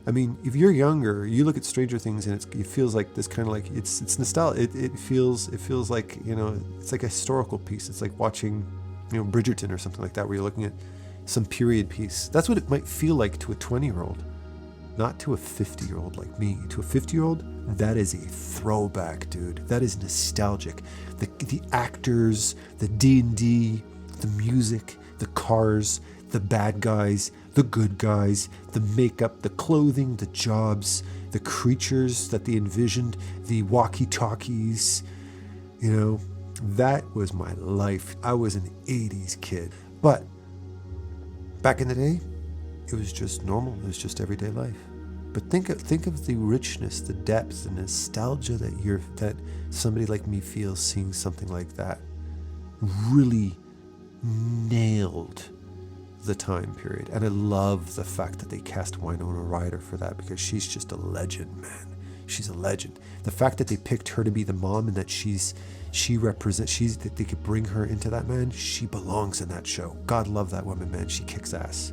I mean, if you're younger, you look at Stranger Things and it feels like this kind of like, it's nostalgic. It feels like, you know, it's like a historical piece. It's like watching, you know, Bridgerton or something like that, where you're looking at some period piece. That's what it might feel like to a 20-year-old, not to a 50-year-old like me. To a 50-year-old, that is a throwback, dude. That is nostalgic. The actors, the D&D, the music, the cars, the bad guys, the good guys, the makeup, the clothing, the jobs, the creatures that they envisioned, the walkie-talkies, you know, that was my life. I was an 80s kid. But back in the day, it was just normal. It was just everyday life. But think of the richness, the depth, the nostalgia that somebody like me feels seeing something like that. Really nailed the time period. And I love the fact that they cast Winona Ryder for that, because she's just a legend, man. She's a legend. The fact that they picked her to be the mom and that that they could bring her into that, man, she belongs in that show. God love that woman, man. She kicks ass.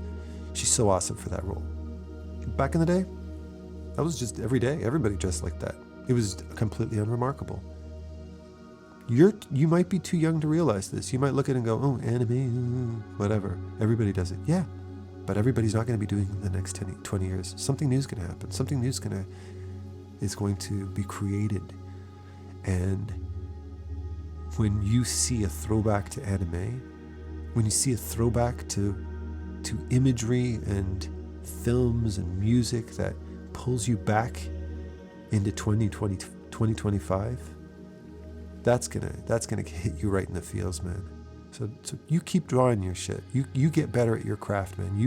She's so awesome for that role. Back in the day, that was just every day. Everybody dressed like that. It was completely unremarkable. You might be too young to realize this. You might look at it and go, oh, anime, whatever. Everybody does it. Yeah, but everybody's not going to be doing it in the next 20 years. Something new is going to happen. Something new is going to be created. And when you see a throwback to anime, when you see a throwback to imagery and films and music that pulls you back into 2025, that's gonna hit you right in the feels, man. So you keep drawing your shit. You get better at your craft, man.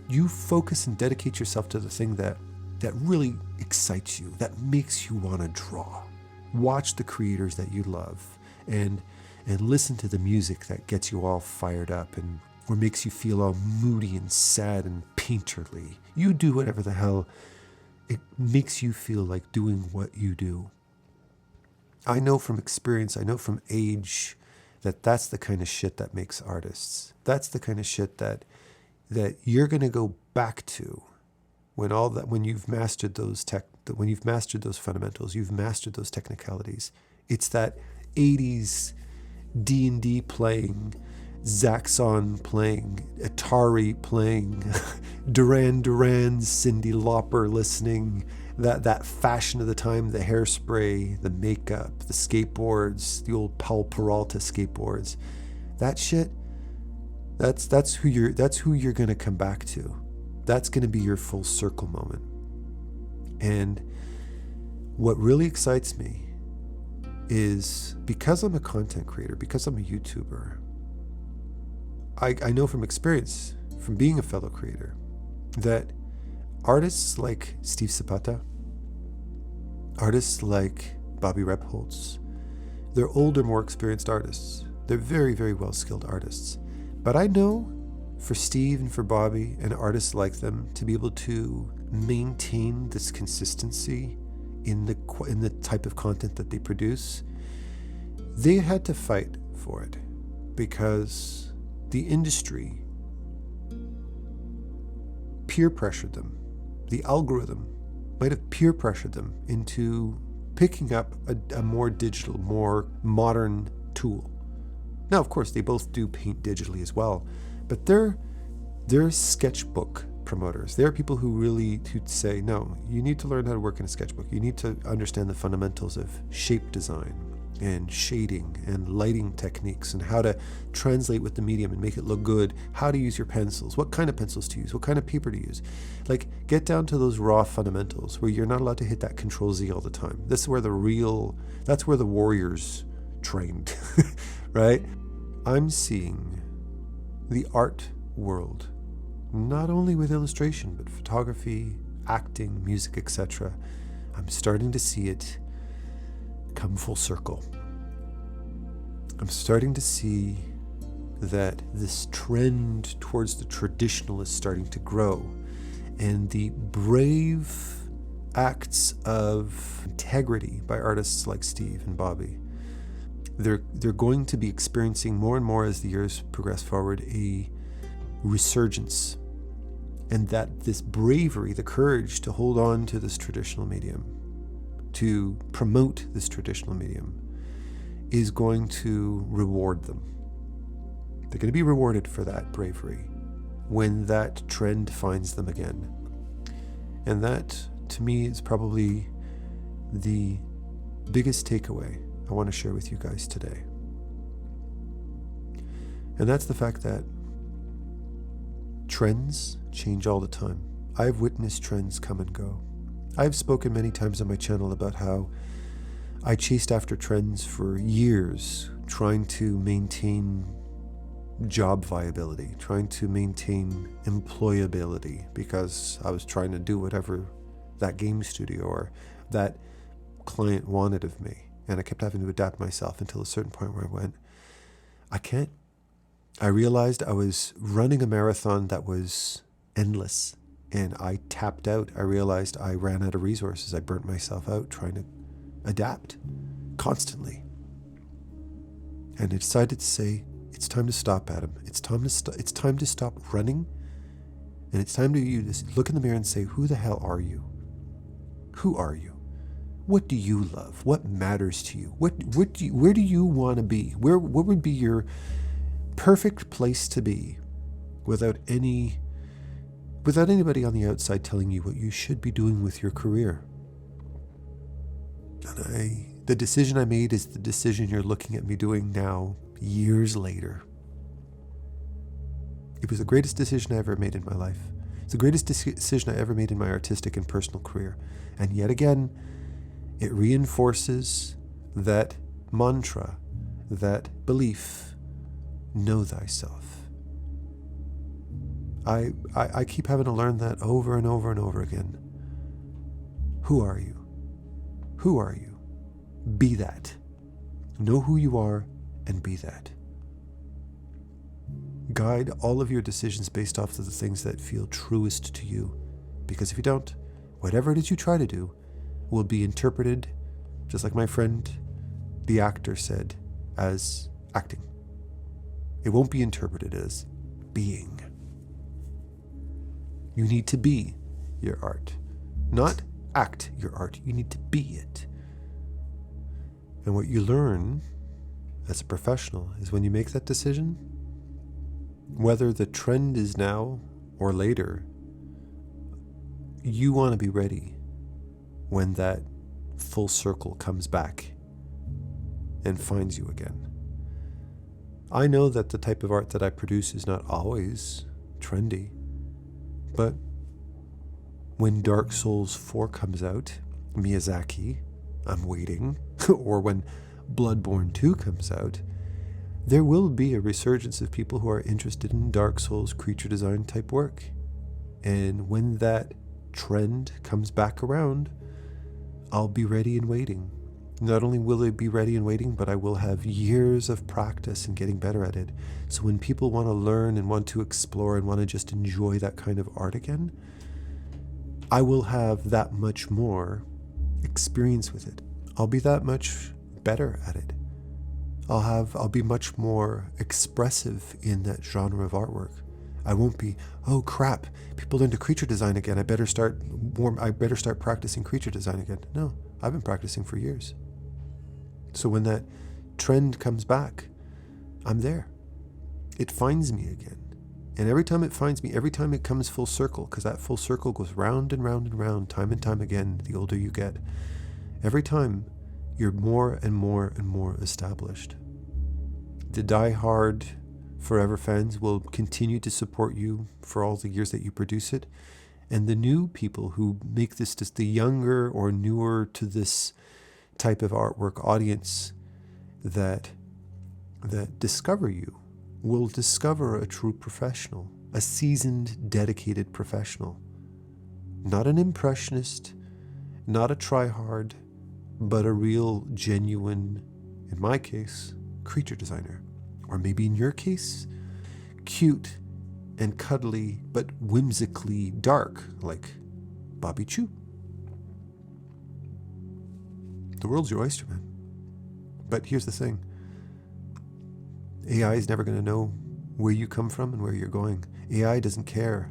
You focus and dedicate yourself to the thing that really excites you, that makes you want to draw. Watch the creators that you love, and listen to the music that gets you all fired up and or makes you feel all moody and sad and painterly. You do whatever the hell it makes you feel like doing what you do. I know from experience, I know from age, that's the kind of shit that makes artists. That's the kind of shit that you're going to go back to when you've mastered those fundamentals, you've mastered those technicalities. It's that 80s D&D playing, Zaxxon playing, Atari playing, Duran Duran, Cyndi Lauper listening, that fashion of the time, the hairspray, the makeup, the skateboards, the old Paul Peralta skateboards. That shit, that's who you're going to come back to. That's going to be your full circle moment. And what really excites me is because I'm a content creator, because I'm a YouTuber, I know from experience, from being a fellow creator, that artists like Steve Zapata, artists like Bobby Rebholz, they're older, more experienced artists. They're very, very well-skilled artists. But I know for Steve and for Bobby and artists like them to be able to maintain this consistency in the type of content that they produce, they had to fight for it because the industry peer pressured them. The algorithm might have peer pressured them into picking up a more digital, more modern tool. Now, of course, they both do paint digitally as well, but they're sketchbook promoters. They're people who say, no, you need to learn how to work in a sketchbook. You need to understand the fundamentals of shape design and shading and lighting techniques and how to translate with the medium and make it look good, how to use your pencils, what kind of pencils to use, what kind of paper to use. Like, get down to those raw fundamentals where you're not allowed to hit that Control-Z all the time. This is where that's where the warriors trained, right? I'm seeing the art world, not only with illustration, but photography, acting, music, etc. I'm starting to see it come full circle. I'm starting to see that this trend towards the traditional is starting to grow, and the brave acts of integrity by artists like Steve and Bobby, they're going to be experiencing more and more as the years progress forward a resurgence, and that this bravery, the courage to hold on to this traditional medium, to promote this traditional medium, is going to reward them. They're going to be rewarded for that bravery when that trend finds them again. And that, to me, is probably the biggest takeaway I want to share with you guys today. And that's the fact that trends change all the time. I've witnessed trends come and go. I've spoken many times on my channel about how I chased after trends for years, trying to maintain job viability, trying to maintain employability, because I was trying to do whatever that game studio or that client wanted of me. And I kept having to adapt myself until a certain point where I went, I can't. I realized I was running a marathon that was endless. And I tapped out. I realized I ran out of resources. I burnt myself out trying to adapt constantly. And I decided to say, it's time to stop, Adam. It's time to stop running. And it's time to you to look in the mirror and say, who the hell are you? Who are you? What do you love? What matters to you? Where do you want to be? What would be your perfect place to be without anybody on the outside telling you what you should be doing with your career? And the decision I made is the decision you're looking at me doing now, years later. It was the greatest decision I ever made in my life. It's the greatest decision I ever made in my artistic and personal career. And yet again, it reinforces that mantra, that belief, know thyself. I keep having to learn that over and over and over again. Who are you? Who are you? Be that. Know who you are and be that. Guide all of your decisions based off of the things that feel truest to you. Because if you don't, whatever it is you try to do will be interpreted, just like my friend, the actor, said, as acting. It won't be interpreted as being. You need to be your art, not act your art. You need to be it. And what you learn as a professional is when you make that decision, whether the trend is now or later, you want to be ready when that full circle comes back and finds you again. I know that the type of art that I produce is not always trendy, but when Dark Souls 4 comes out, Miyazaki, I'm waiting, or when Bloodborne 2 comes out, there will be a resurgence of people who are interested in Dark Souls creature design type work. And when that trend comes back around, I'll be ready and waiting. Not only will I be ready and waiting, but I will have years of practice and getting better at it. So when people want to learn and want to explore and want to just enjoy that kind of art again, I will have that much more experience with it. I'll be that much better at it. I'll be much more expressive in that genre of artwork. I won't be, oh crap, people into creature design again. I better start practicing creature design again. No, I've been practicing for years. So when that trend comes back, I'm there. It finds me again. And every time it finds me, every time it comes full circle, because that full circle goes round and round and round, time and time again, the older you get, every time you're more and more and more established. The die-hard forever fans will continue to support you for all the years that you produce it. And the new people who make this just the younger or newer to this type of artwork audience that discover you will discover a true professional, a seasoned, dedicated professional. Not an impressionist, not a try-hard, but a real, genuine, in my case, creature designer. Or maybe in your case, cute and cuddly, but whimsically dark, like Bobby Chu. The world's your oyster, man. But here's the thing. AI is never going to know where you come from and where you're going. AI doesn't care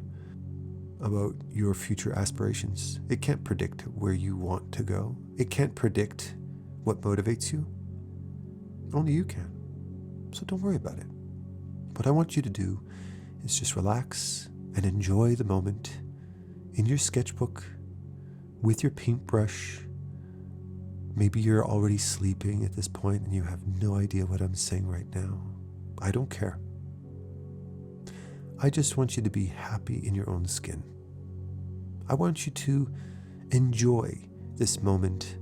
about your future aspirations. It can't predict where you want to go. It can't predict what motivates you. Only you can. So don't worry about it. What I want you to do is just relax and enjoy the moment in your sketchbook with your paintbrush. Maybe you're already sleeping at this point and you have no idea what I'm saying right now. I don't care. I just want you to be happy in your own skin. I want you to enjoy this moment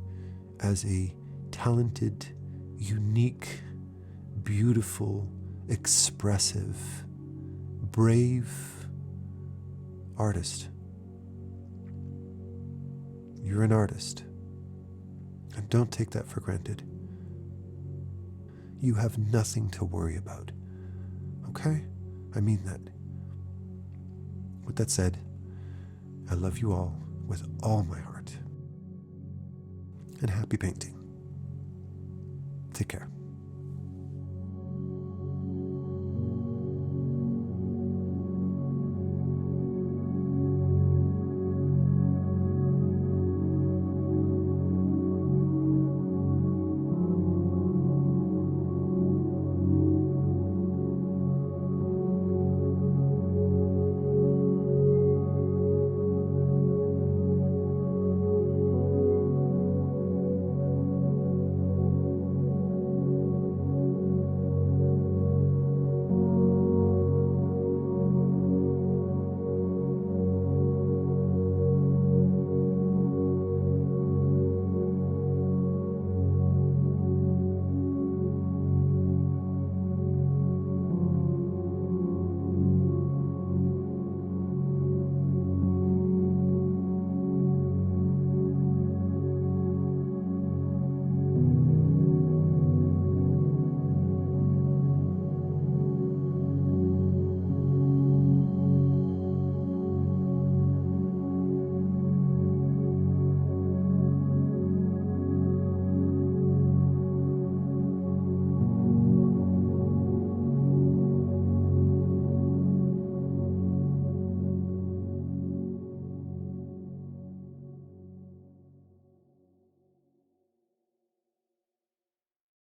as a talented, unique, beautiful, expressive, brave artist. You're an artist. And don't take that for granted. You have nothing to worry about. Okay? I mean that. With that said, I love you all with all my heart. And happy painting. Take care.